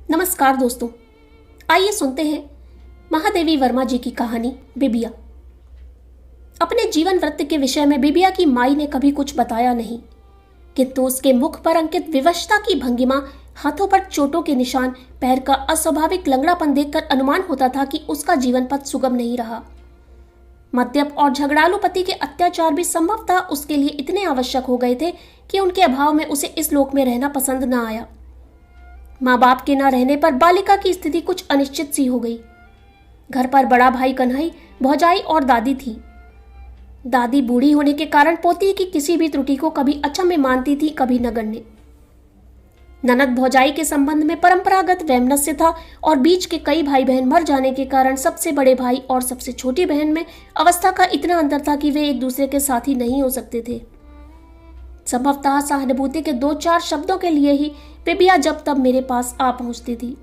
नमस्कार दोस्तों, आइए सुनते हैं महादेवी वर्मा जी की कहानी बिबिया। अपने जीवन वृत्त के विषय में बिबिया की माई ने कभी कुछ बताया नहीं, किंतु उसके मुख पर अंकित विवशता की भंगिमा, हाथों पर चोटों के निशान, पैर का अस्वाभाविक लंगड़ापन देखकर अनुमान होता था कि उसका जीवन पथ सुगम नहीं रहा। मद्यप और झगड़ालू पति के अत्याचार भी संभवतः उसके लिए इतने आवश्यक हो गए थे कि उनके अभाव में उसे इस लोक में रहना पसंद न आया। माँ बाप के न रहने पर बालिका की स्थिति कुछ अनिश्चित सी हो गई। घर पर बड़ा भाई कन्हई, भौजाई और दादी थी। दादी बूढ़ी होने के कारण पोती की किसी भी त्रुटि को कभी अचम्भ में मानती थी, कभी नगण्य। ननद भौजाई के संबंध में परंपरागत वैमनस्य था और बीच के कई भाई बहन मर जाने के कारण सबसे बड़े भाई और सबसे छोटी बहन में अवस्था का इतना अंतर था कि वे एक दूसरे के साथी नहीं हो सकते थे। संभवतः सहानुभूति के 2-4 शब्दों के लिए ही बिबिया जब तब मेरे पास आ पहुंचती थी।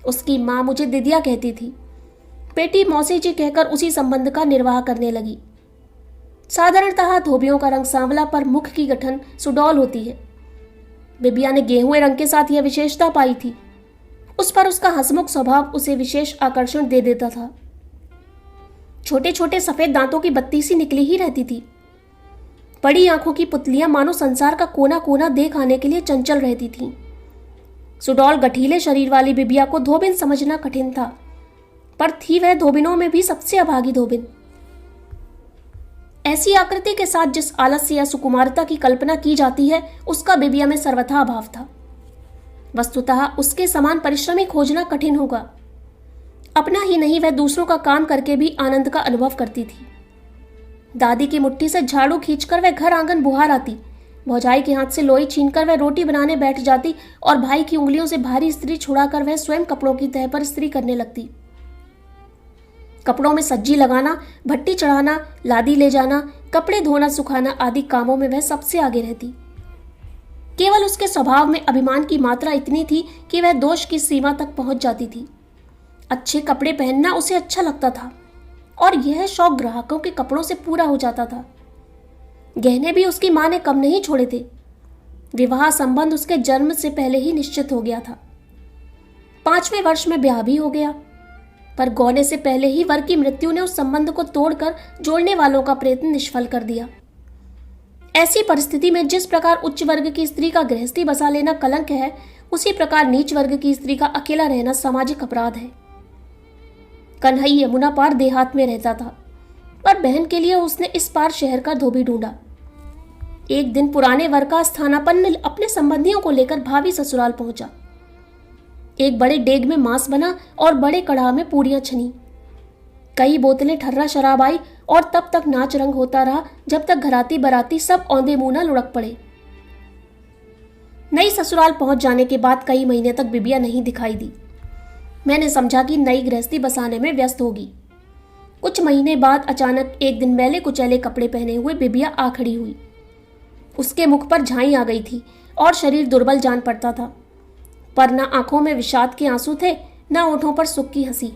उसकी मां मुझे दिदिया कहती थी। बेटी मौसी जी कहकर उसी संबंध का निर्वाह करने लगी। साधारणतः धोबियों का रंग सांवला पर मुख की गठन सुडौल होती है। बिबिया ने गेहुए रंग के साथ यह विशेषता पाई थी। उस पर उसका हंसमुख स्वभाव उसे विशेष आकर्षण दे देता था। छोटे छोटे सफेद दांतों की बत्ती सी निकली ही रहती थी। बड़ी आंखों की पुतलियां मानो संसार का कोना कोना देख आने के लिए चंचल रहती थीं। सुडौल गठीले शरीर वाली बिबिया को धोबिन समझना कठिन था, पर थी वह धोबिनों में भी सबसे अभागी धोबिन। ऐसी आकृति के साथ जिस आलस्य या सुकुमारता की कल्पना की जाती है, उसका बिबिया में सर्वथा अभाव था। वस्तुतः उसके समान परिश्रमी खोजना कठिन होगा। अपना ही नहीं, वह दूसरों का काम करके भी आनंद का अनुभव करती थी। दादी की मुट्ठी से झाड़ू खींचकर वह घर आंगन बुहार आती, भौजाई के हाथ से लोई छीनकर वह रोटी बनाने बैठ जाती और भाई की उंगलियों से भारी इस्त्री छुड़ाकर वह स्वयं कपड़ों की तह पर इस्त्री करने लगती। कपड़ों में सज्जी लगाना, भट्टी चढ़ाना, लादी ले जाना, कपड़े धोना सुखाना आदि कामों में वह सबसे आगे रहती। केवल उसके स्वभाव में अभिमान की मात्रा इतनी थी कि वह दोष की सीमा तक पहुंच जाती थी। अच्छे कपड़े पहनना उसे अच्छा लगता था और यह शौक ग्राहकों के कपड़ों से पूरा हो जाता था। गहने भी उसकी मां ने कम नहीं छोड़े थे। विवाह संबंध उसके जन्म से पहले ही निश्चित हो गया था। 5वें वर्ष में ब्याह भी हो गया, पर गौने से पहले ही वर की मृत्यु ने उस संबंध को तोड़कर जोड़ने वालों का प्रयत्न निष्फल कर दिया। ऐसी परिस्थिति में जिस प्रकार उच्च वर्ग की स्त्री का गृहस्थी बसा लेना कलंक है, उसी प्रकार नीच वर्ग की स्त्री का अकेला रहना सामाजिक अपराध है। कन्हई यमुना पार देहात में रहता था, पर बहन के लिए उसने इस पार शहर का धोबी ढूंढा। एक दिन पुराने वर का स्थानापन्न अपने संबंधियों को लेकर भावी ससुराल पहुंचा। एक बड़े डेग में मांस बना और बड़े कड़ाह में पूरियां छनी। कई बोतलें ठर्रा शराब आई और तब तक नाच रंग होता रहा जब तक घराती बराती सब औंधे मुंह न लुढ़क पड़े। नई ससुराल पहुंच जाने के बाद कई महीने तक बिबिया नहीं दिखाई दी। मैंने समझा कि नई गृहस्थी बसाने में व्यस्त होगी। कुछ महीने बाद अचानक एक दिन मैले कुचैले कपड़े पहने हुए बिबिया आ खड़ी हुई। उसके मुख पर झाई आ गई थी और शरीर दुर्बल जान पड़ता था, पर न आंखों में विषाद के आंसू थे, न ओठों पर सुख की हंसी।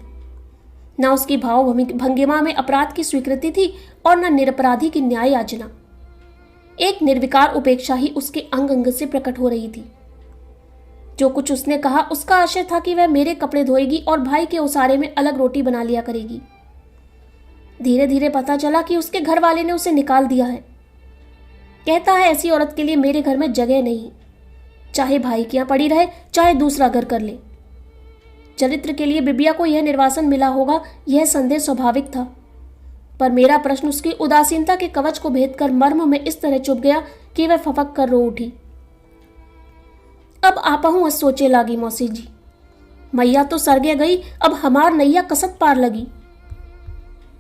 न उसकी भाव भंगिमा में अपराध की स्वीकृति थी और न निरपराधी की न्याय याचना। एक निर्विकार उपेक्षा ही उसके अंग अंग से प्रकट हो रही थी। जो कुछ उसने कहा उसका आशय था कि वह मेरे कपड़े धोएगी और भाई के उसारे में अलग रोटी बना लिया करेगी। धीरे धीरे पता चला कि उसके घर वाले ने उसे निकाल दिया है। कहता है ऐसी औरत के लिए मेरे घर में जगह नहीं, चाहे भाई के यहां पड़ी रहे, चाहे दूसरा घर कर ले। चरित्र के लिए बिबिया को यह निर्वासन मिला होगा, यह संदेह स्वाभाविक था, पर मेरा प्रश्न उसकी उदासीनता के कवच को भेद कर मर्म में इस तरह चुभ गया कि वह फफक कर रो उठी। अब आपहूं अस सोचे लागी मौसी जी, मैया तो सरगे गई, अब हमार नैया कसत पार लगी।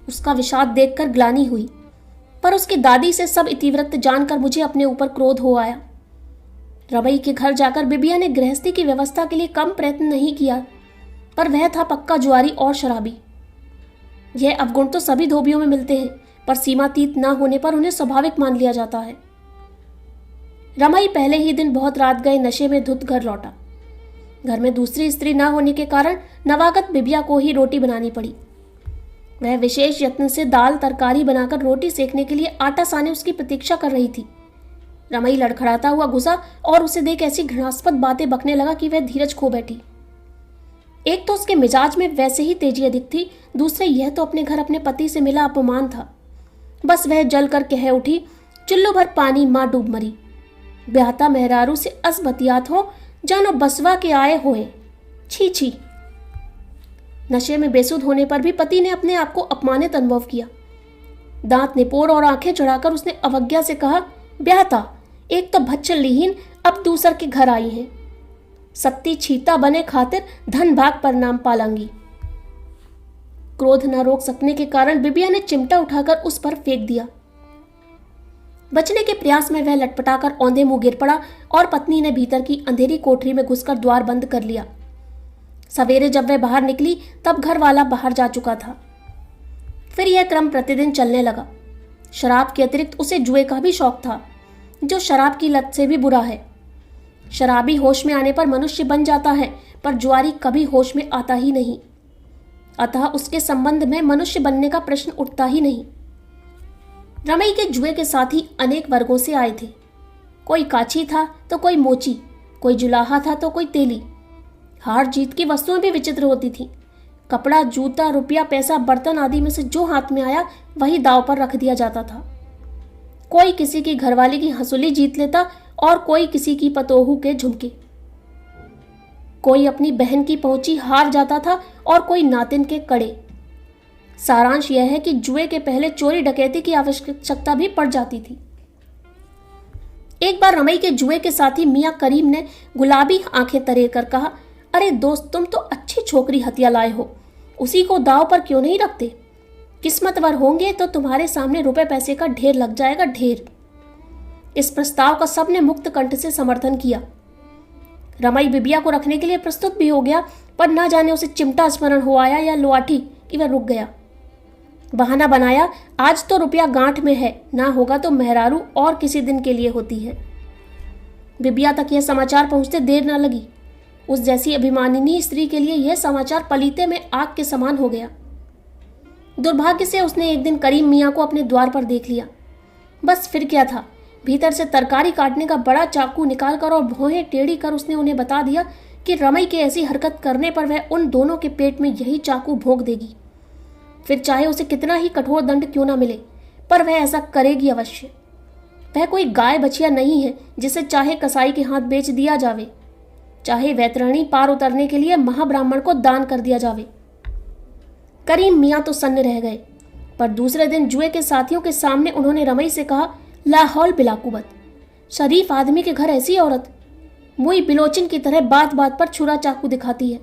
उसका विषाद देखकर ग्लानि हुई, पर उसकी दादी से सब इतिवृत्त जानकर मुझे अपने ऊपर क्रोध हो आया। रबई के घर जाकर बिबिया ने गृहस्थी की व्यवस्था के लिए कम प्रयत्न नहीं किया, पर वह था पक्का जुआरी और शराबी। यह अवगुण तो सभी धोबियों में मिलते हैं, पर सीमातीत न होने पर उन्हें स्वाभाविक मान लिया जाता है। रमाई पहले ही दिन बहुत रात गए नशे में धुत घर लौटा। घर में दूसरी स्त्री न होने के कारण नवागत बिबिया को ही रोटी बनानी पड़ी। वह विशेष यत्न से दाल तरकारी बनाकर रोटी सेकने के लिए आटा साने उसकी प्रतीक्षा कर रही थी। रमई लड़खड़ाता हुआ घुसा और उसे देख ऐसी घृणास्पद बातें बकने लगा कि वह धीरज खो बैठी। एक तो उसके मिजाज में वैसे ही तेजी अधिक थी, दूसरे यह तो अपने घर अपने पति से मिला अपमान था। बस वह जल कर कह उठी, चुल्लू भर पानी माँ डूब मरी। ब्याहता मेहरारू से अस बतियात हो जानो बसवा के आए होए। छी छी। नशे में बेसुध होने पर भी पति ने अपने आप को अपमानित अनुभव किया। दांत निपोड़ और आंखें चढ़ाकर उसने अवज्ञा से कहा, ब्याहता एक तो भच्चल लिहीन, अब दूसर के घर आई हैं। सत्ती छीता बने खातिर धन भाग पर नाम पालांगी। क्रोध न रोक सकने के कारण बिबिया ने चिमटा उठाकर उस पर फेंक दिया। बचने के प्रयास में वह लटपटाकर औंधे मुंह गिर पड़ा और पत्नी ने भीतर की अंधेरी कोठरी में घुसकर द्वार बंद कर लिया। सवेरे जब वह बाहर निकली तब घर वाला बाहर जा चुका था। फिर यह क्रम प्रतिदिन चलने लगा। शराब के अतिरिक्त उसे जुए का भी शौक था, जो शराब की लत से भी बुरा है। शराबी होश में आने पर मनुष्य बन जाता है, पर जुआरी कभी होश में आता ही नहीं। अतः उसके संबंध में मनुष्य बनने का प्रश्न उठता ही नहीं। रमई के जुए के साथी अनेक वर्गों से आए थे। कोई काछी था तो कोई मोची, कोई जुलाहा था तो कोई तेली। हार जीत की वस्तुएं भी विचित्र होती थीं। कपड़ा, जूता, रुपया, पैसा, बर्तन आदि में से जो हाथ में आया वही दांव पर रख दिया जाता था। कोई किसी की घरवाली की हंसुली जीत लेता और कोई किसी की पतोहू के झुमके। कोई अपनी बहन की पहुंची हार जाता था और कोई नातिन के कड़े। सारांश यह है कि जुए के पहले चोरी डकैती की आवश्यकता भी पड़ जाती थी। एक बार रमई के जुए के साथी मियाँ करीम ने गुलाबी आंखें तरेर कर कहा, अरे दोस्त, तुम तो अच्छी छोकरी हथिया लाए हो, उसी को दाव पर क्यों नहीं रखते? किस्मतवर होंगे तो तुम्हारे सामने रुपए पैसे का ढेर लग जाएगा, ढेर। इस प्रस्ताव का सबने मुक्त कंठ से समर्थन किया। रमई बिबिया को रखने के लिए प्रस्तुत भी हो गया, पर न जाने उसे चिमटा स्मरण हो आया या लुआठी कि वह रुक गया। बहाना बनाया, आज तो रुपया गांठ में है, ना होगा तो मेहरारू और किसी दिन के लिए होती है। बिबिया तक यह समाचार पहुंचते देर न लगी। उस जैसी अभिमानिनी स्त्री के लिए यह समाचार पलीते में आग के समान हो गया। दुर्भाग्य से उसने एक दिन करीम मियाँ को अपने द्वार पर देख लिया। बस फिर क्या था, भीतर से तरकारी काटने का बड़ा चाकू निकालकर और भौहें टेढ़ी कर उसने उन्हें बता दिया कि रमई के ऐसी हरकत करने पर वह उन दोनों के पेट में यही चाकू भोंक देगी। फिर चाहे उसे कितना ही कठोर दंड क्यों ना मिले, पर वह ऐसा करेगी अवश्य। वह कोई गाय बछिया नहीं है जिसे चाहे कसाई के हाथ बेच दिया जावे, चाहे वैतरणी पार उतरने के लिए महाब्राह्मण को दान कर दिया जावे। करीम मियाँ तो सन्न रह गए, पर दूसरे दिन जुए के साथियों के सामने उन्होंने रमई से कहा, लाहौल बिलाकुबत, शरीफ आदमी के घर ऐसी औरत मुई बिलोचिन की तरह बात बात पर छुरा चाकू दिखाती है।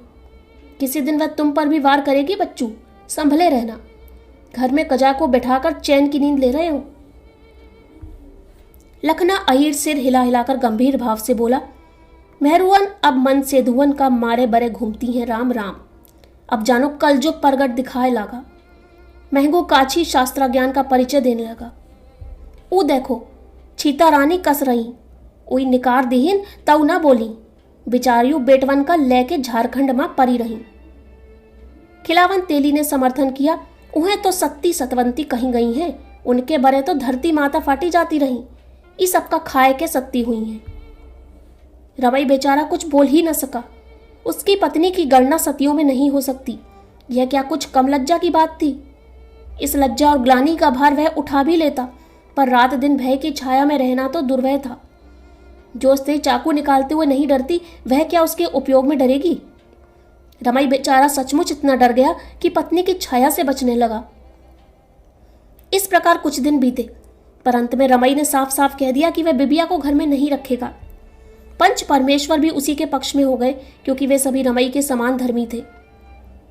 किसी दिन वह तुम पर भी वार करेगी बच्चू, संभले रहना। घर में कजा को बैठाकर चैन की नींद ले रहे हो। लखना अहीर सिर हिला हिलाकर गंभीर भाव से बोला, मेहरुअन अब मन से धुवन का मारे बरे घूमती हैं, राम राम। अब जानो कलजुग परगट दिखाए लागा। महंगो काछी शास्त्रा ज्ञान का परिचय देने लगा। ऊ देखो छीता रानी कस रही, उई निकार दिहिन तऊ ना बोली, बिचारियों बेटवन का लेके झारखंड में परी रही। खिलावन तेली ने समर्थन किया, उन्हें तो सत्ती सतवंती कहीं गई हैं, उनके बरे तो धरती माता फाटी जाती रही, इस सबका खाए के सत्ती हुई हैं। रमई बेचारा कुछ बोल ही न सका। उसकी पत्नी की गणना सतियों में नहीं हो सकती। यह क्या कुछ कम लज्जा की बात थी? इस लज्जा और ग्लानि का भार वह उठा भी लेता, पर रात दिन भय की छाया में रहना तो दुर्वह था। जो स्त्री चाकू निकालते हुए नहीं डरती, वह क्या उसके उपयोग में डरेगी? रमई बेचारा सचमुच इतना डर गया कि पत्नी की छाया से बचने लगा। इस प्रकार कुछ दिन बीते, पर अंत में रमई ने साफ साफ कह दिया कि वह बिबिया को घर में नहीं रखेगा। पंच परमेश्वर भी उसी के पक्ष में हो गए, क्योंकि वे सभी रमई के समान धर्मी थे।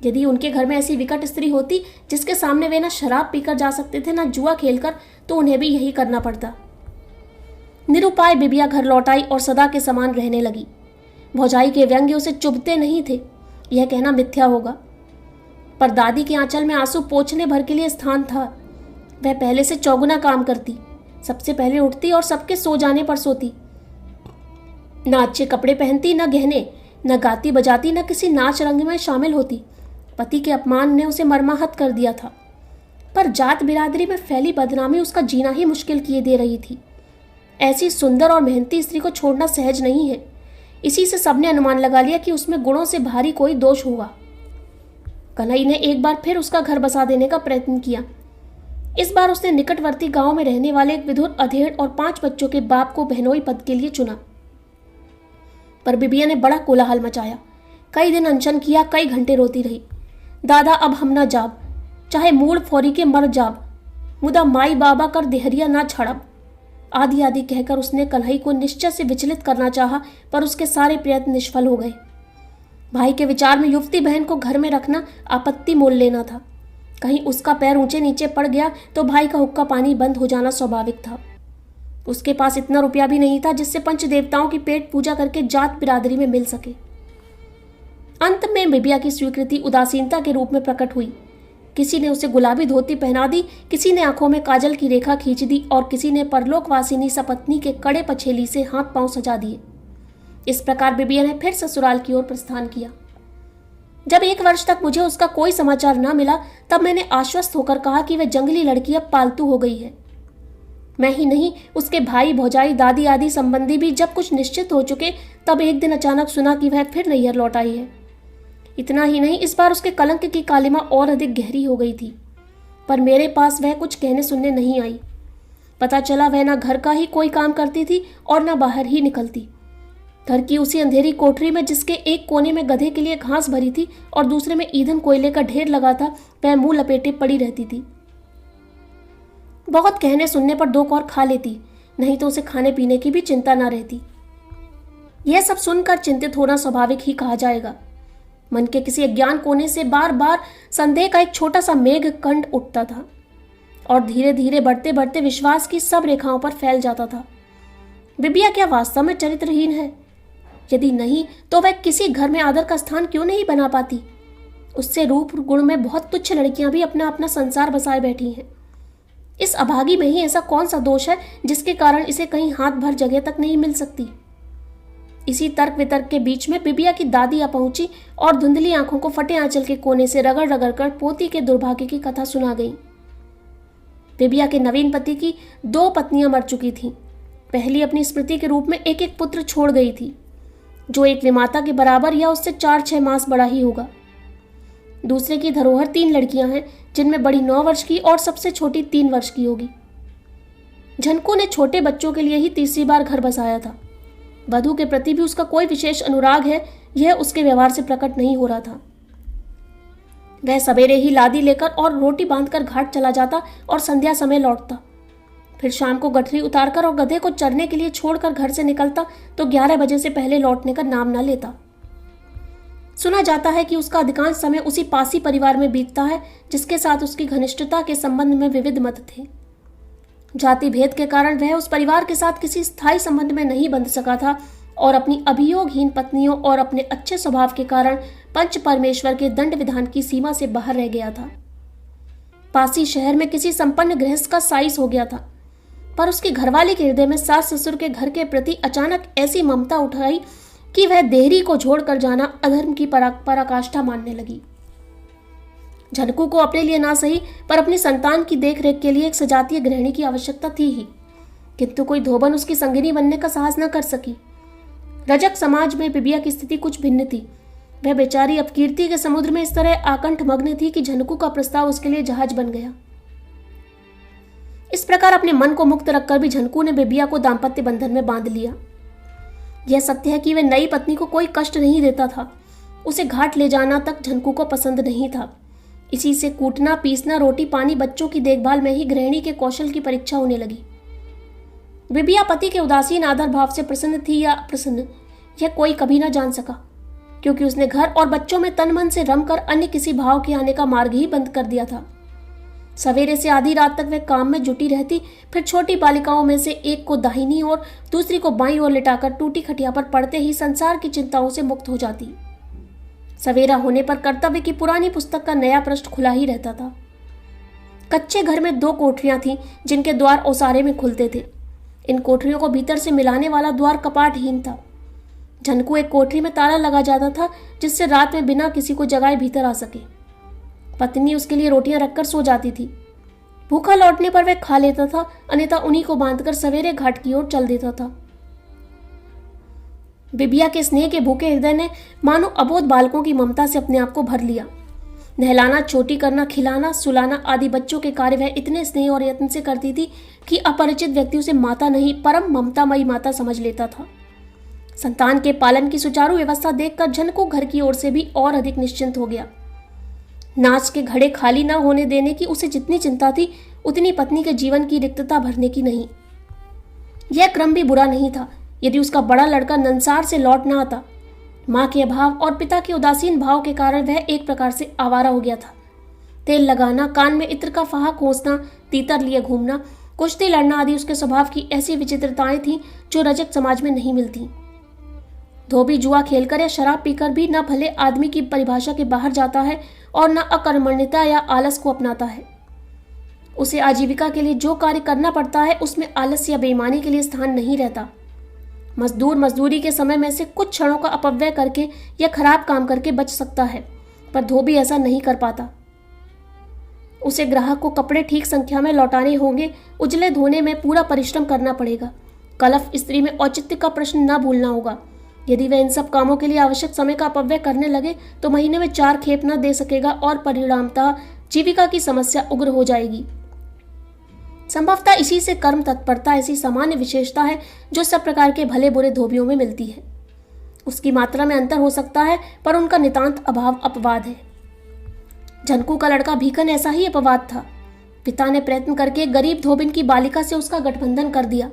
यदि उनके घर में ऐसी विकट स्त्री होती जिसके सामने वे न शराब पीकर जा सकते थे, न जुआ खेलकर, तो उन्हें भी यही करना पड़ता। निरुपाय बिबिया घर लौट आई और सदा के समान रहने लगी। भौजाई के व्यंग्य उसे चुभते नहीं थे, यह कहना मिथ्या होगा, पर दादी के आंचल में आंसू पोंछने भर के लिए स्थान था। वह पहले से चौगुना काम करती, सबसे पहले उठती और सबके सो जाने पर सोती। न अच्छे कपड़े पहनती, न गहने, न गाती बजाती, न किसी नाच रंग में शामिल होती। पति के अपमान ने उसे मर्माहत कर दिया था, पर जात बिरादरी में फैली बदनामी उसका जीना ही मुश्किल किए दे रही थी। ऐसी सुंदर और मेहनती स्त्री को छोड़ना सहज नहीं है। इसी से सबने अनुमान लगा लिया कि उसमें गुणों से भारी कोई दोष होगा। कन्हई ने एक बार फिर उसका घर बसा देने का प्रयत्न किया। इस बार उसने निकटवर्ती गांव में रहने वाले एक विधुर अधेड़ और 5 बच्चों के बाप को बहनोई पद के लिए चुना। पर बिबिया ने बड़ा कोलाहल मचाया। कई दिन अनशन किया, कई घंटे रोती रही। दादा अब हम ना जाब, चाहे मूड फोरी के मर जाब, मुदा माई बाबा कर देहरिया ना छड़ब, आदि आदि कहकर उसने कन्हई को निश्चय से विचलित करना चाहा, पर उसके सारे प्रयत्न निष्फल हो गए। भाई के विचार में युवती बहन को घर में रखना आपत्ति मोल लेना था। कहीं उसका पैर ऊंचे नीचे पड़ गया तो भाई का हुक्का पानी बंद हो जाना स्वाभाविक था। उसके पास इतना रुपया भी नहीं था जिससे पंच देवताओं की पेट पूजा करके जात बिरादरी में मिल सके। अंत में बिबिया की स्वीकृति उदासीनता के रूप में प्रकट हुई। किसी ने उसे गुलाबी धोती पहना दी, किसी ने आंखों में काजल की रेखा खींच दी और किसी ने परलोकवासिनी सपत्नी के कड़े पछेली से हाथ पांव सजा दिए। इस प्रकार बिबिया ने फिर ससुराल की ओर प्रस्थान किया। जब 1 वर्ष तक मुझे उसका कोई समाचार न मिला, तब मैंने आश्वस्त होकर कहा कि वह जंगली लड़की अब पालतू हो गई है। मैं ही नहीं, उसके भाई भौजाई दादी आदि संबंधी भी जब कुछ निश्चित हो चुके, तब एक दिन अचानक सुना कि वह फिर नैहर लौट आई है। इतना ही नहीं, इस बार उसके कलंक की कालिमा और अधिक गहरी हो गई थी। पर मेरे पास वह कुछ कहने सुनने नहीं आई। पता चला वह न घर का ही कोई काम करती थी और न बाहर ही निकलती। घर की उसी अंधेरी कोठरी में जिसके एक कोने में गधे के लिए घास भरी थी और दूसरे में ईंधन कोयले का ढेर लगा था, वह मुंह लपेटे पड़ी रहती थी। बहुत कहने सुनने पर 2 कौर खा लेती, नहीं तो उसे खाने पीने की भी चिंता न रहती। यह सब सुनकर चिंतित होना स्वाभाविक ही कहा जाएगा। मन के किसी अज्ञान कोने से बार बार संदेह का एक छोटा सा मेघ कंड उठता था और धीरे धीरे बढ़ते बढ़ते विश्वास की सब रेखाओं पर फैल जाता था। बिबिया क्या वास्तव में चरित्रहीन है? यदि नहीं तो वह किसी घर में आदर का स्थान क्यों नहीं बना पाती? उससे रूप गुण में बहुत तुच्छ लड़कियां भी अपना अपना संसार बसाए बैठी हैं। इस अभागी में ही ऐसा कौन सा दोष है जिसके कारण इसे कहीं हाथ भर जगह तक नहीं मिल सकती? इसी तर्क वितर्क के बीच में बिबिया की दादी आ पहुंची और धुंधली आंखों को फटे आंचल के कोने से रगड़ रगड़ कर पोती के दुर्भाग्य की कथा सुना गई। बिबिया के नवीन पति की 2 पत्नियां मर चुकी थीं। पहली अपनी स्मृति के रूप में एक एक पुत्र छोड़ गई थी, जो एक विमाता के बराबर या उससे 4-6 मास बड़ा ही होगा। दूसरे की धरोहर 3 लड़कियां हैं, जिनमें बड़ी 9 वर्ष की और सबसे छोटी 3 वर्ष की होगी। झनकू ने छोटे बच्चों के लिए ही तीसरी बार घर बसाया था। वधू के प्रति भी उसका कोई विशेष अनुराग है, यह उसके व्यवहार से प्रकट नहीं हो रहा था। वह सवेरे ही लादी लेकर और रोटी बांधकर घाट चला जाता और संध्या समय लौटता। फिर शाम को गठरी उतारकर और गधे को चरने के लिए छोड़कर घर से निकलता तो 11 बजे से पहले लौटने का नाम न लेता। सुना जाता है कि उसका अधिकांश समय उसी पासी परिवार में बीतता है जिसके साथ उसकी घनिष्ठता के संबंध में विविध मत थे। जाति भेद के कारण वह उस परिवार के साथ किसी स्थायी संबंध में नहीं बंध सका था और अपनी अभियोगहीन पत्नियों और अपने अच्छे स्वभाव के कारण पंच परमेश्वर के दंड विधान की सीमा से बाहर रह गया था। पासी शहर में किसी संपन्न गृहस्थ का साइस हो गया था, पर उसकी घरवाली के हृदय में सास ससुर के घर के प्रति अचानक ऐसी ममता उठाई कि वह देहरी को छोड़कर जाना अधर्म की पराकाष्ठा मानने लगी। झनकू को अपने लिए ना सही पर अपनी संतान की देखरेख के लिए एक सजातीय गृहिणी की आवश्यकता थी ही, किंतु कोई धोबन उसकी संगिनी बनने का साहस न कर सकी। रजक समाज में बिबिया की स्थिति कुछ भिन्न थी। वह बेचारी अपकीर्ति के समुद्र में इस तरह आकंठ मग्न थी कि झनकू का प्रस्ताव उसके लिए जहाज बन गया। इस प्रकार अपने मन को मुक्त रखकर भी झनकू ने बिबिया को दाम्पत्य बंधन में बांध लिया। यह सत्य है कि वह नई पत्नी को कोई कष्ट नहीं देता था। उसे घाट ले जाना तक झनकू को पसंद नहीं था। इसी से कूटना, पीसना, रोटी पानी, बच्चों की देखभाल में ही गृहिणी के कौशल की परीक्षा होने लगी। बिबिया पति के उदासीन आदर भाव से प्रसन्न थी या अप्रसन्न, यह कोई कभी न जान सका, क्योंकि उसने घर और बच्चों में तन मन से रमकर अन्य किसी भाव के आने का मार्ग ही बंद कर दिया था। सवेरे से आधी रात तक वह काम में जुटी रहती, फिर छोटी बालिकाओं में से एक को दाहिनी और दूसरी को बाईं ओर लिटाकर टूटी खटिया पर पड़ते ही संसार की चिंताओं से मुक्त हो जाती। सवेरा होने पर कर्तव्य की पुरानी पुस्तक का नया पृष्ठ खुला ही रहता था। कच्चे घर में 2 कोठरियां थीं जिनके द्वार ओसारे में खुलते थे। इन कोठरियों को भीतर से मिलाने वाला द्वार कपाटहीन था। झनकू एक कोठरी में ताला लगा जाता था जिससे रात में बिना किसी को जगाए भीतर आ सके। पत्नी उसके लिए रोटियां रखकर सो जाती थी। भूखा लौटने पर वह खा लेता था, अन्यथा उन्हीं को बांधकर सवेरे घाट की ओर चल देता था। बिबिया के स्नेह के भूखे हृदय ने मानो अबोध बालकों की ममता से अपने आप को भर लिया। नहलाना, छोटी करना, खिलाना, सुलाना आदि बच्चों के कार्य वह इतने स्नेह और यत्न से करती थी कि अपरिचित व्यक्ति उसे माता नहीं परम ममतामयी माता समझ लेता था। संतान के पालन की सुचारू व्यवस्था देखकर झनको घर की ओर से भी और अधिक निश्चिंत हो गया। नाच के घड़े खाली न होने देने की उसे जितनी चिंता थी, उतनी पत्नी के जीवन की रिक्तता भरने की नहीं। यह क्रम भी बुरा नहीं था यदि उसका बड़ा लड़का नंसार से लौट न आता। माँ के अभाव और पिता के उदासीन भाव के कारण वह एक प्रकार से आवारा हो गया था। तेल लगाना, कान में इत्र का फाहा खोसना, तीतर लिए घूमना, कुश्ती लड़ना आदि उसके स्वभाव की ऐसी विचित्रताएं थीं जो रजक समाज में नहीं मिलती। धोबी जुआ खेलकर या शराब पीकर भी न भले आदमी की परिभाषा के बाहर जाता है और न अकर्मण्यता या आलस को अपनाता है। उसे आजीविका के लिए जो कार्य करना पड़ता है उसमें आलस या बेईमानी के लिए स्थान नहीं रहता। मजदूर मजदूरी के समय में से कुछ क्षणों का अपव्यय करके या खराब काम करके बच सकता है, पर धोबी ऐसा नहीं कर पाता। उसे ग्राहक को कपड़े ठीक संख्या में लौटाने होंगे, उजले धोने में पूरा परिश्रम करना पड़ेगा। कलफ स्त्री में औचित्य का प्रश्न न भूलना होगा। यदि वह इन सब कामों के लिए आवश्यक समय का अपव्यय करने लगे तो महीने में 4 खेप न दे सकेगा और परिणामतः जीविका की समस्या उग्र हो जाएगी। संभवतः इसी से कर्म तत्परता ऐसी सामान्य विशेषता है जो सब प्रकार के भले बुरे धोबियों में मिलती है। उसकी मात्रा में अंतर हो सकता है, पर उनका नितांत अभाव अपवाद है। झनकू का लड़का भीखन ऐसा ही अपवाद था। पिता ने प्रयत्न करके गरीब धोबिन की बालिका से उसका गठबंधन कर दिया,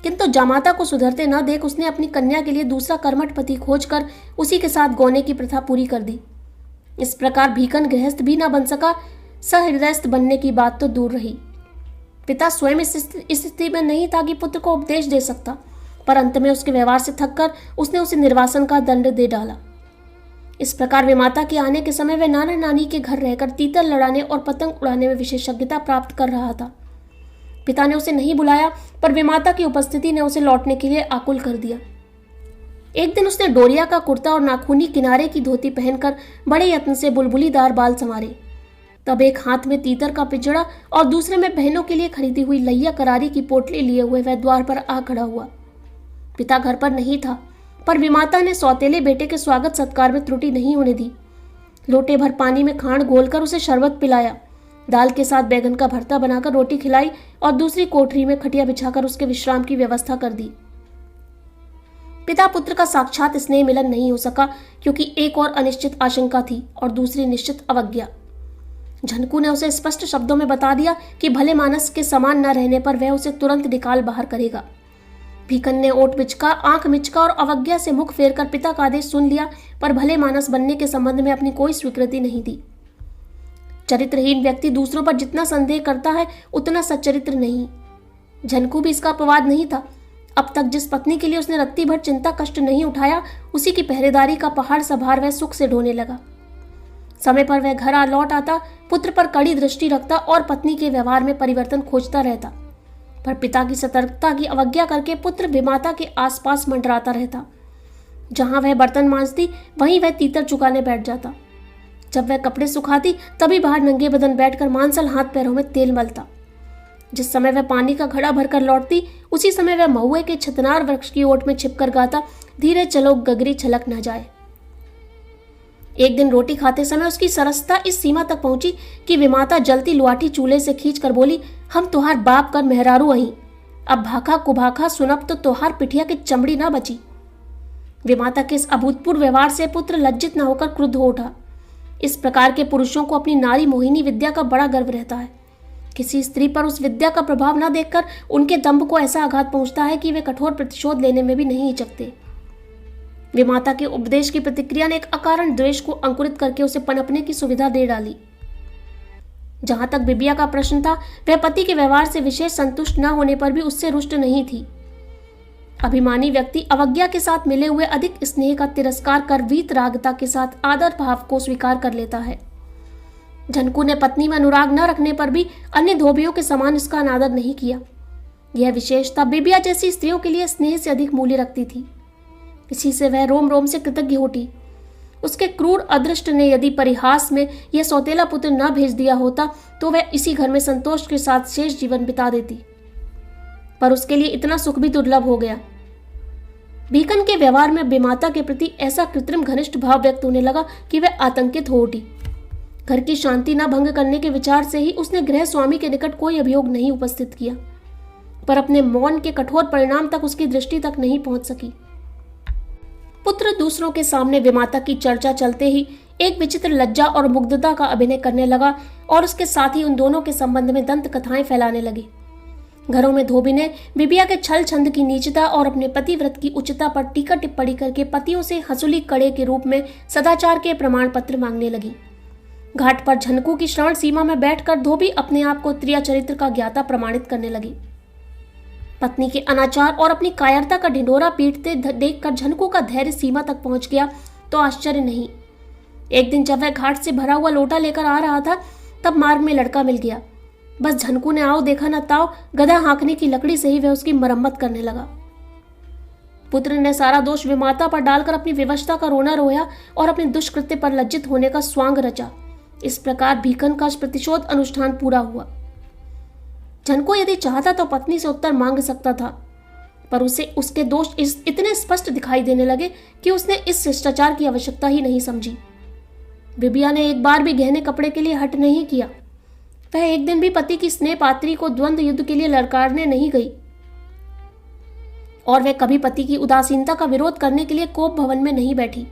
किंतु जामाता को सुधरते न देख उसने अपनी कन्या के लिए दूसरा कर्मठ पति खोजकर उसी के साथ गौने की प्रथा पूरी कर दी। इस प्रकार भीखन गृहस्थ भी न बन सका, सहृदयस्थ बनने की बात तो दूर रही। पिता स्वयं इस स्थिति में नहीं था कि पुत्र को उपदेश दे सकता, पर अंत में उसके व्यवहार से थककर उसने उसे निर्वासन का दंड दे डाला। इस प्रकार विमाता के आने के समय वह नाना नानी के घर रहकर तीतर लड़ाने और पतंग उड़ाने में विशेषज्ञता प्राप्त कर रहा था। पिता ने उसे नहीं बुलाया, पर विमाता की उपस्थिति ने उसे लौटने के लिए आकुल कर दिया। एक दिन उसने डोरिया का कुर्ता और नाखूनी किनारे की धोती पहनकर बड़े यत्न से बुलबुलीदार बाल संवारे। तब एक हाथ में तीतर का पिंजड़ा और दूसरे में बहनों के लिए खरीदी हुई लैया करारी की पोटली लिए हुए वह द्वार पर आ खड़ा हुआ। पिता घर पर नहीं था, पर विमाता ने सौतेले बेटे के स्वागत सत्कार में त्रुटि नहीं होने दी। लोटे भर पानी में खांड घोलकर उसे शरबत पिलाया, दाल के साथ बैगन का भरता बनाकर रोटी खिलाई और दूसरी कोठरी में खटिया बिछाकर उसके विश्राम की व्यवस्था कर दी। पिता पुत्र का साक्षात स्नेह मिलन नहीं हो सका, क्योंकि एक और अनिश्चित आशंका थी और दूसरी निश्चित अवज्ञा। झनकू ने उसे स्पष्ट शब्दों में बता दिया कि भले मानस के समान न रहने पर वह उसे तुरंत निकाल बाहर करेगा। भीखन ने ओठ बिचका, आंख मिचका और अवज्ञा से मुख फेरकर पिता का आदेश सुन लिया, पर भले मानस बनने के संबंध में अपनी कोई स्वीकृति नहीं दी। चरित्रहीन व्यक्ति दूसरों पर जितना संदेह करता है उतना सच्चरित्र नहीं। झनकू भी इसका अपवाद नहीं था। अब तक जिस पत्नी के लिए उसने रत्ती भर चिंता कष्ट नहीं उठाया, उसी की पहरेदारी का पहाड़ सा भार वह सुख से ढोने लगा। समय पर वह घर आ लौट आता, पुत्र पर कड़ी दृष्टि रखता और पत्नी के व्यवहार में परिवर्तन खोजता रहता, पर पिता की सतर्कता की अवज्ञा करके पुत्र विमाता के आसपास मंडराता रहता। जहां वह बर्तन मांजती वहीं वह तीतर चुकाने बैठ जाता। जब वह कपड़े सुखाती तभी बाहर नंगे बदन बैठकर मांसल हाथ पैरों में तेल मलता। जिस समय वह पानी का घड़ा भरकर लौटती, उसी समय वह महुए के छतनार वृक्ष की ओट में छिपकर गाता, धीरे चलो गगरी छलक न जाए। एक दिन रोटी खाते समय उसकी सरसता इस सीमा तक पहुंची कि विमाता जलती लुआठी चूल्हे से खींच कर बोली, हम तुहार बाप कर मेहरारू अहीं, अब भाखा कुभाखा सुनब तो तुहार पिठिया की चमड़ी ना बची। विमाता के इस अभूतपूर्व व्यवहार से पुत्र लज्जित न होकर क्रुद्ध हो उठा। इस प्रकार के पुरुषों को अपनी नारी मोहिनी विद्या का बड़ा गर्व रहता है। किसी स्त्री पर उस विद्या का प्रभाव न देखकर उनके दंभ को ऐसा आघात पहुंचता है कि वे कठोर प्रतिशोध लेने में भी नहीं हिचकते। विमाता के उपदेश की प्रतिक्रिया ने एक अकारण द्वेष को अंकुरित करके उसे पनपने की सुविधा दे डाली। जहां तक बिबिया का प्रश्न था, वह पति के व्यवहार से विशेष संतुष्ट न होने पर भी उससे रुष्ट नहीं थी। अभिमानी व्यक्ति अवज्ञा के साथ मिले हुए अधिक स्नेह का तिरस्कार कर वीतरागता के साथ आदर भाव को स्वीकार कर लेता है। झनकू ने पत्नी में अनुराग न रखने पर भी अन्य धोबियों के समान इसका अनादर नहीं किया। यह विशेषता बिबिया जैसी स्त्रियों के लिए स्नेह से अधिक मूल्य रखती थी। इसी से वह रोम रोम से कृतज्ञ उठी। उसके क्रूर अदृष्ट ने यदि परिहास में यह सौतेला पुत्र न भेज दिया होता तो वह इसी घर में संतोष के साथ शेष जीवन बिता देती, पर उसके लिए इतना सुख भी दुर्लभ हो गया। भीकन के व्यवहार में बेमाता के प्रति ऐसा कृत्रिम घनिष्ठ भाव व्यक्त होने लगा कि वह आतंकित हो उठी। घर की शांति न भंग करने के विचार से ही उसने गृह स्वामी के निकट कोई अभियोग नहीं उपस्थित किया, पर अपने मौन के कठोर परिणाम तक उसकी दृष्टि तक नहीं पहुंच सकी। पुत्र दूसरों के सामने विमाता की चर्चा चलते ही एक विचित्र लज्जा और मुग्धता का अभिनय करने लगा और उसके साथ ही उन दोनों के संबंध में दंत कथाएं फैलाने लगी। घरों में धोबी ने बिबिया के छल छंद की नीचता और अपने पतिव्रत की उच्चता पर टीका टिप्पणी करके पतियों से हंसुली कड़े के रूप में सदाचार के प्रमाण पत्र मांगने लगी। घाट पर झनकू की श्रवण सीमा में बैठकर धोबी अपने आप को त्रिया चरित्र का ज्ञाता प्रमाणित करने लगी। पत्नी के अनाचार और अपनी कायरता का ढिंढोरा पीटते देखकर झनकू का धैर्य सीमा तक पहुंच गया तो आश्चर्य नहीं। एक दिन जब वह घाट से भरा हुआ लोटा लेकर आ रहा था तब मार्ग में लड़का मिल गया। बस झनकू ने आओ देखा न ताओ गधा हाँकने की लकड़ी से ही वह उसकी मरम्मत करने लगा। पुत्र ने सारा दोष विमाता पर डालकर अपनी विवशता का रोना रोया और अपने दुष्कृत्य पर लज्जित होने का स्वांग रचा। इस प्रकार भीकन का प्रतिशोध अनुष्ठान पूरा हुआ। झनकू यदि चाहता तो पत्नी से उत्तर मांग सकता था, पर उसे उसके दोष इतने स्पष्ट दिखाई देने लगे कि उसने इस शिष्टाचार की आवश्यकता ही नहीं समझी। बिबिया ने एक बार भी गहने कपड़े के लिए हट नहीं किया। वह एक दिन भी पति की स्नेह पात्री को द्वंद्व युद्ध के लिए ललकारने नहीं गई और वह कभी पति की उदासीनता का विरोध करने के लिए कोप भवन में नहीं बैठी।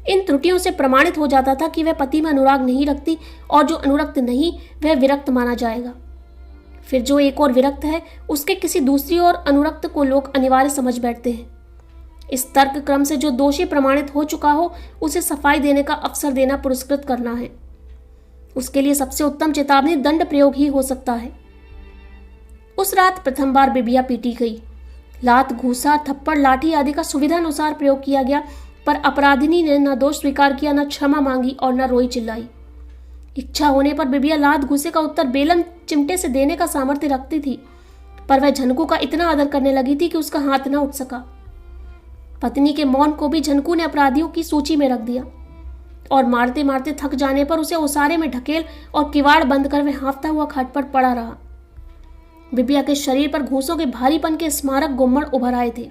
इन त्रुटियों से प्रमाणित हो जाता था कि वह पति में अनुराग नहीं रखती और जो अनुरक्त नहीं वह विरक्त माना जाएगा। फिर जो एक और विरक्त है उसके किसी दूसरी और अनुरक्त को लोग अनिवार्य समझ बैठते हैं। इस तर्क क्रम से जो दोषी प्रमाणित हो चुका हो उसे सफाई देने का अवसर देना पुरस्कृत करना है। उसके लिए सबसे उत्तम चेतावनी दंड प्रयोग ही हो सकता है। उस रात प्रथम बार बिबिया पीटी गई। लात, घूसा, थप्पड़, लाठी आदि का सुविधा अनुसार प्रयोग किया गया, पर अपराधिनी ने न दोष स्वीकार किया, न क्षमा मांगी और न रोई चिल्लाई। इच्छा होने पर बिबिया लात घूसे का उत्तर बेलन चिमटे से देने का सामर्थ्य रखती थी, पर वह झनकू का इतना आदर करने लगी थी कि उसका हाथ न उठ सका। पत्नी के मौन को भी झनकू ने अपराधियों की सूची में रख दिया और मारते मारते थक जाने पर उसे ओसारे में ढकेल और किवाड़ बंद कर वह हाँफता हुआ खाट पर पड़ा रहा। बिबिया के शरीर पर घूसों के भारीपन के स्मारक गुम्मड़ उभर आए थे।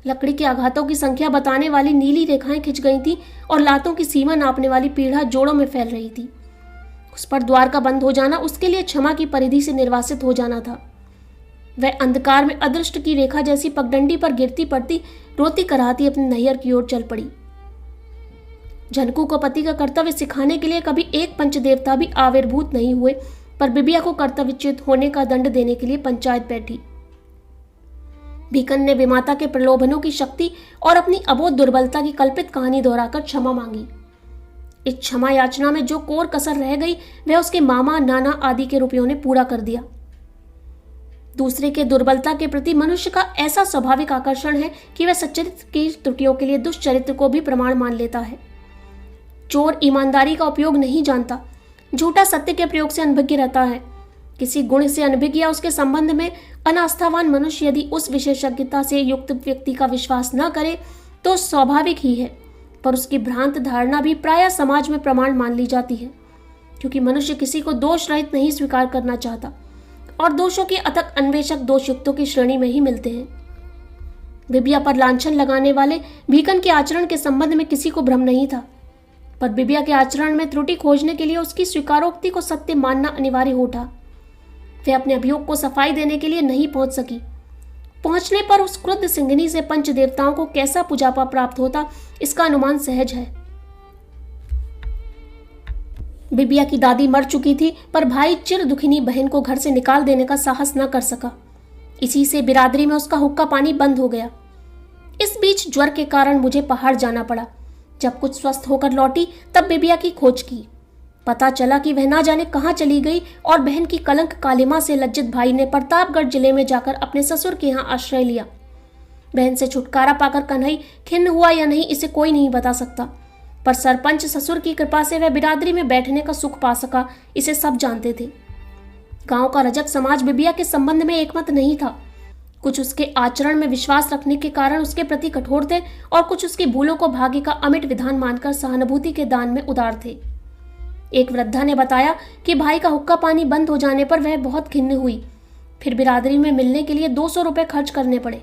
लकड़ी के आघातों की संख्या बताने वाली नीली रेखाएं खिंच गई थी और लातों की सीमा नापने वाली पीढ़ा जोड़ों में फैल रही थी। उस पर द्वार का बंद हो जाना उसके लिए क्षमा की परिधि से निर्वासित हो जाना था। वह अंधकार में अदृष्ट की रेखा जैसी पगडंडी पर गिरती पड़ती रोती कराहती अपने नैहर की ओर चल पड़ी। झनकू को पति का कर्तव्य सिखाने के लिए कभी एक पंचदेवता भी आविर्भूत नहीं हुए, पर बिबिया को कर्तव्यच्युत होने का दंड देने के लिए पंचायत बैठी। भीकन ने विमाता के प्रलोभनों की शक्ति और अपनी अबोध दुर्बलता की कल्पित कहानी दोहराकर क्षमा मांगी। इस क्षमा याचना में जो कोर कसर रह गई वह उसके मामा, नाना आदि के रुपयों ने पूरा कर दिया। दूसरे के दुर्बलता के प्रति मनुष्य का ऐसा स्वाभाविक आकर्षण है कि वह सच्चरित्र की त्रुटियों के लिए दुष्चरित्र को भी प्रमाण मान लेता है। चोर ईमानदारी का उपयोग नहीं जानता, झूठा सत्य के प्रयोग से अनभिज्ञ रहता है। किसी गुण से अनभिज्ञ या उसके संबंध में अनास्थावान मनुष्य यदि उस विशेषज्ञता से युक्त व्यक्ति का विश्वास न करे तो स्वाभाविक ही है, पर उसकी भ्रांत धारणा भी प्रायः समाज में प्रमाण मान ली जाती है, क्योंकि मनुष्य किसी को दोष रहित नहीं स्वीकार करना चाहता और दोषों के अथक अन्वेषक दोषयुक्तों की श्रेणी में ही मिलते हैं। बिबिया पर लांछन लगाने वाले भीकन के आचरण के संबंध में किसी को भ्रम नहीं था, पर बिबिया के आचरण में त्रुटि खोजने के लिए उसकी स्वीकारोक्ति को सत्य मानना अनिवार्य हो उठा। वह अपने अभियोग को सफाई देने के लिए नहीं पहुंच सकी। पहुंचने पर उस क्रुद्ध सिंघनी से पंच देवताओं को कैसा पुजापा प्राप्त होता इसका अनुमान सहज है। बिबिया की दादी मर चुकी थी, पर भाई चिर दुखिनी बहन को घर से निकाल देने का साहस न कर सका। इसी से बिरादरी में उसका हुक्का पानी बंद हो गया। इस बीच ज्वर के कारण मुझे पहाड़ जाना पड़ा। जब कुछ स्वस्थ होकर लौटी तब बिबिया की खोज की। पता चला कि वह ना जाने कहाँ चली गई और बहन की कलंक कालिमा से लज्जित भाई ने प्रतापगढ़ जिले में जाकर अपने ससुर के यहाँ आश्रय लिया। बहन से छुटकारा पाकर कन्हई खिन्न हुआ या नहीं इसे कोई नहीं बता सकता, पर सरपंच ससुर की कृपा से वह बिरादरी में बैठने का सुख पा सका, इसे सब जानते थे। गांव का रजक समाज बिबिया के संबंध में एकमत नहीं था। कुछ उसके आचरण में विश्वास रखने के कारण उसके प्रति कठोर थे और कुछ उसकी भूलों को भाग्य का अमिट विधान मानकर सहानुभूति के दान में उदार थे। एक वृद्धा ने बताया कि भाई का हुक्का पानी बंद हो जाने पर वह बहुत खिन्न हुई। फिर बिरादरी में मिलने के लिए 200 रुपए खर्च करने पड़े।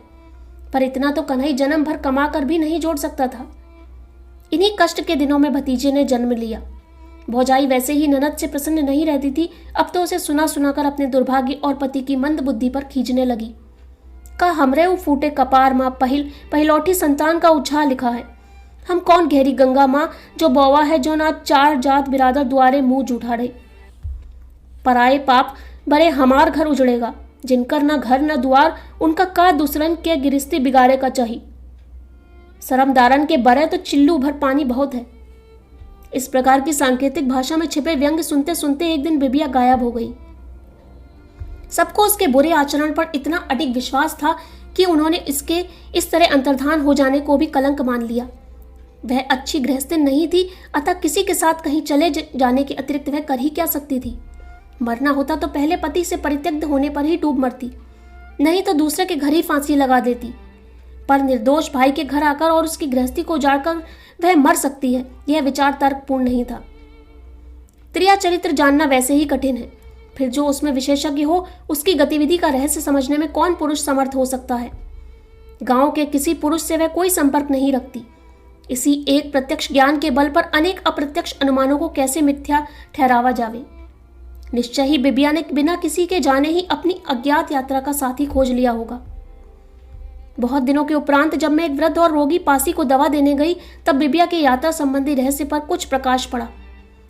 पर इतना तो कन्हई जन्म भर कमा कर भी नहीं जोड़ सकता था। इन्हीं कष्ट के दिनों में भतीजे ने जन्म लिया। भौजाई वैसे ही ननद से प्रसन्न नहीं रहती थी, अब तो उसे सुना सुनाकर अपने दुर्भाग्य और पति की मंद बुद्धि पर खींचने लगी। का हमरे उ फूटे कपार माँ पहिलौठी संतान का उछाल लिखा है। हम कौन गहरी गंगा माँ जो बौवा है, जो ना 4 जात बिरादर द्वारे मुंह जुठाड़े। पराए पाप बड़े हमार घर उजड़ेगा, जिनकर न घर न द्वार, उनका का दूसरन के गिरस्ती बिगाड़े का चाही। शरमदारन के बरे तो चिल्लू भर पानी बहुत है। इस प्रकार की सांकेतिक भाषा में छिपे व्यंग सुनते सुनते एक दिन बिबिया गायब हो गई। सबको उसके बुरे आचरण पर इतना अडिग विश्वास था कि उन्होंने इसके इस तरह अंतर्धान हो जाने को भी कलंक मान लिया। वह अच्छी गृहस्थिन नहीं थी, अतः किसी के साथ कहीं चले जाने के अतिरिक्त वह कर ही क्या सकती थी। मरना होता तो पहले पति से परित्यक्त होने पर ही डूब मरती, नहीं तो दूसरे के घर ही फांसी लगा देती। पर निर्दोष भाई के घर आकर और उसकी गृहस्थी को उजाड़कर वह मर सकती है, यह विचार तर्कपूर्ण नहीं था। त्रिया चरित्र जानना वैसे ही कठिन है, फिर जो उसमें विशेषज्ञ हो उसकी गतिविधि का रहस्य समझने में कौन पुरुष समर्थ हो सकता है। गांव के किसी पुरुष से वह कोई संपर्क नहीं रखती। इसी एक प्रत्यक्ष ज्ञान के बल पर अनेक अप्रत्यक्ष अनुमानों को कैसे मिथ्या ठहरावा जावे। निश्चय ही बिबिया ने बिना किसी के जाने ही अपनी अज्ञात यात्रा का साथी खोज लिया होगा। बहुत दिनों के उपरांत जब मैं एक वृद्ध और रोगी पासी को दवा देने गई, तब बिबिया के यात्रा संबंधी रहस्य पर कुछ प्रकाश पड़ा।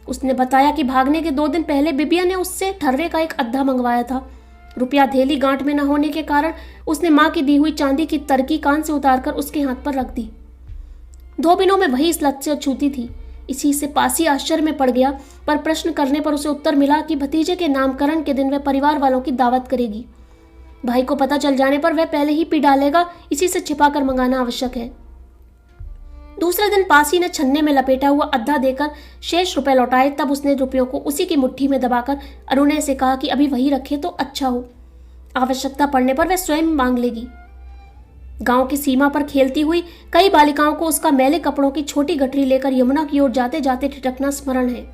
उसने बताया कि भागने के 2 दिन पहले बिबिया ने उससे ठर्रे का एक अद्धा मंगवाया था। रुपया धेली गांठ में न होने के कारण उसने माँ की दी हुई चांदी की तरकी कान से उतारकर उसके हाथ पर रख दी। धोबिनों में वही इस लत से अछूती थी। इसी से पासी आश्चर्य में पड़ गया, पर प्रश्न करने पर उसे उत्तर मिला कि भतीजे के नामकरण के दिन वह परिवार वालों की दावत करेगी। भाई को पता चल जाने पर वह पहले ही पी डालेगा, इसी से छिपाकर मंगाना आवश्यक है। दूसरे दिन पासी ने छन्ने में लपेटा हुआ अद्धा देकर शेष रुपए लौटाए। तब उसने रुपयों को उसी की मुट्ठी में दबाकर अरुणय से कहा कि अभी वही रखे तो अच्छा हो, आवश्यकता पड़ने पर वह स्वयं मांग लेगी। गांव की सीमा पर खेलती हुई कई बालिकाओं को उसका मैले कपड़ों की छोटी गठरी लेकर यमुना की ओर जाते जाते ठिठकना स्मरण है।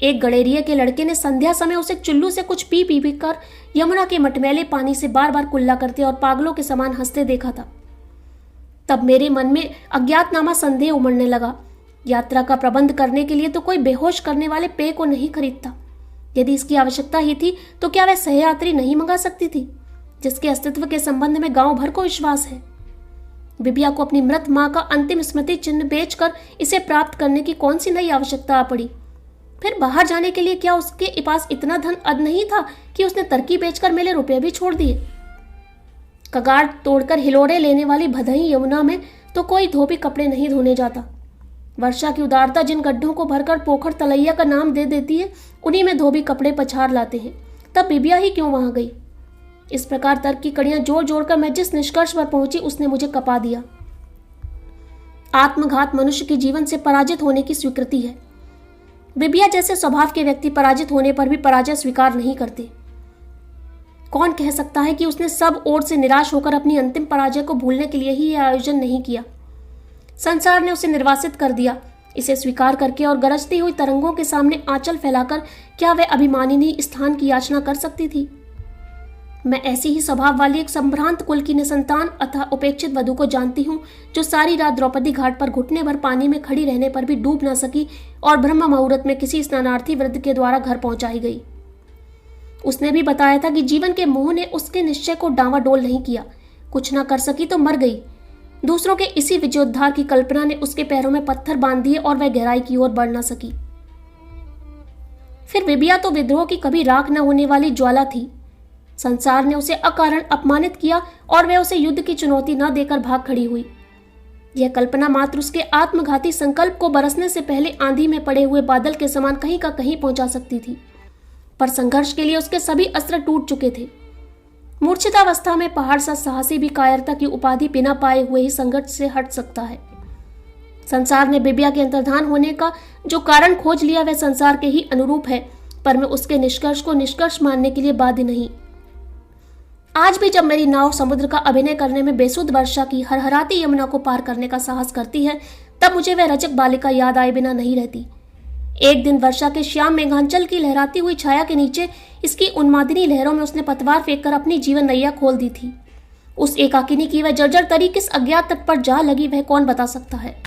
एक गड़ेरिये के लड़के ने संध्या समय उसे चुल्लू से कुछ पी कर यमुना के मटमैले पानी से बार बार कुल्ला करते और पागलों के समान हंसते देखा था। तब मेरे मन में अज्ञातनामा संदेह उमड़ने लगा। यात्रा का प्रबंध करने के लिए तो कोई बेहोश करने वाले पेय को नहीं खरीदता। यदि इसकी आवश्यकता ही थी तो क्या वह सहयात्री नहीं मंगा सकती थी, जिसके अस्तित्व के संबंध में गांव भर को विश्वास है। बिबिया को अपनी मृत मां का अंतिम स्मृति चिन्ह बेचकर इसे प्राप्त करने की कौन सी नई आवश्यकता आ पड़ी। फिर बाहर जाने के लिए क्या उसके पास इतना धन अद नहीं था कि उसने तरकी बेचकर मेरे रुपए भी छोड़ दिए। कगार तोड़कर हिलोड़े लेने वाली भदई यमुना में तो कोई धोबी कपड़े नहीं धोने जाता। वर्षा की उदारता जिन गड्ढों को भरकर पोखर तलैया का नाम दे देती है, उन्हीं में धोबी कपड़े पछाड़ लाते हैं। तब बिबिया ही क्यों वहां गई। इस प्रकार तर्क की कड़ियां जोड़ जोड़कर मैं जिस निष्कर्ष पर पहुंची उसने मुझे कपा दिया। आत्मघात मनुष्य के जीवन से पराजित होने की स्वीकृति है। बिबिया जैसे स्वभाव के व्यक्ति पराजित होने पर भी पराजय स्वीकार नहीं करते। कौन कह सकता है कि उसने सब ओर से निराश होकर अपनी अंतिम पराजय को भूलने के लिए ही यह आयोजन नहीं किया। संसार ने उसे निर्वासित कर दिया। इसे स्वीकार करके और गरजती हुई तरंगों के सामने आंचल फैलाकर क्या वह अभिमानिनी स्थान की याचना कर सकती थी। मैं ऐसी ही स्वभाव वाली एक संभ्रांत कुल की निसंतान अथवा उपेक्षित वधू को जानती हूँ, जो सारी रात द्रौपदी घाट पर घुटने भर पानी में खड़ी रहने पर भी डूब न सकी और ब्रह्म मुहूर्त में किसी स्नानार्थी वृद्ध के द्वारा घर पहुंचाई गई। उसने भी बताया था कि जीवन के मोह ने उसके निश्चय को डांवाडोल नहीं किया। कुछ न कर सकी तो मर गई। दूसरों के इसी विजयोद्धार की कल्पना ने उसके पैरों में पत्थर बांध दिए और वह गहराई की ओर बढ़ न सकी। फिर बिबिया तो विद्रोह की कभी राख न होने वाली ज्वाला थी। संसार ने उसे अकारण अपमानित किया और वह उसे युद्ध की चुनौती न देकर भाग खड़ी हुई। यह कल्पना मात्र उसके आत्मघाती संकल्प को बरसने से पहले आंधी में पड़े हुए बादल के समान कहीं का कहीं पहुंचा सकती थी, पर संघर्ष के लिए उसके सभी अस्त्र टूट चुके थे। मूर्छितावस्था में पहाड़ सा साहसी भी कायरता की उपाधि बिना पाए हुए ही संघर्ष से हट सकता है। संसार ने बिबिया के अंतर्धान होने का जो कारण खोज लिया वह संसार के ही अनुरूप है, पर मैं उसके निष्कर्ष को निष्कर्ष मानने के लिए बाध्य नहीं। आज भी जब मेरी नाव समुद्र का अभिनय करने में बेसुध वर्षा की हरहराती यमुना को पार करने का साहस करती है, तब मुझे वह रजक बालिका याद आए बिना नहीं रहती। एक दिन वर्षा के श्याम मेघांचल की लहराती हुई छाया के नीचे इसकी उन्मादिनी लहरों में उसने पतवार फेंककर अपनी जीवन नैया खोल दी थी। उस एकाकिनी की वह जर्जर तरी किस अज्ञात तट पर जा लगी, वह कौन बता सकता है।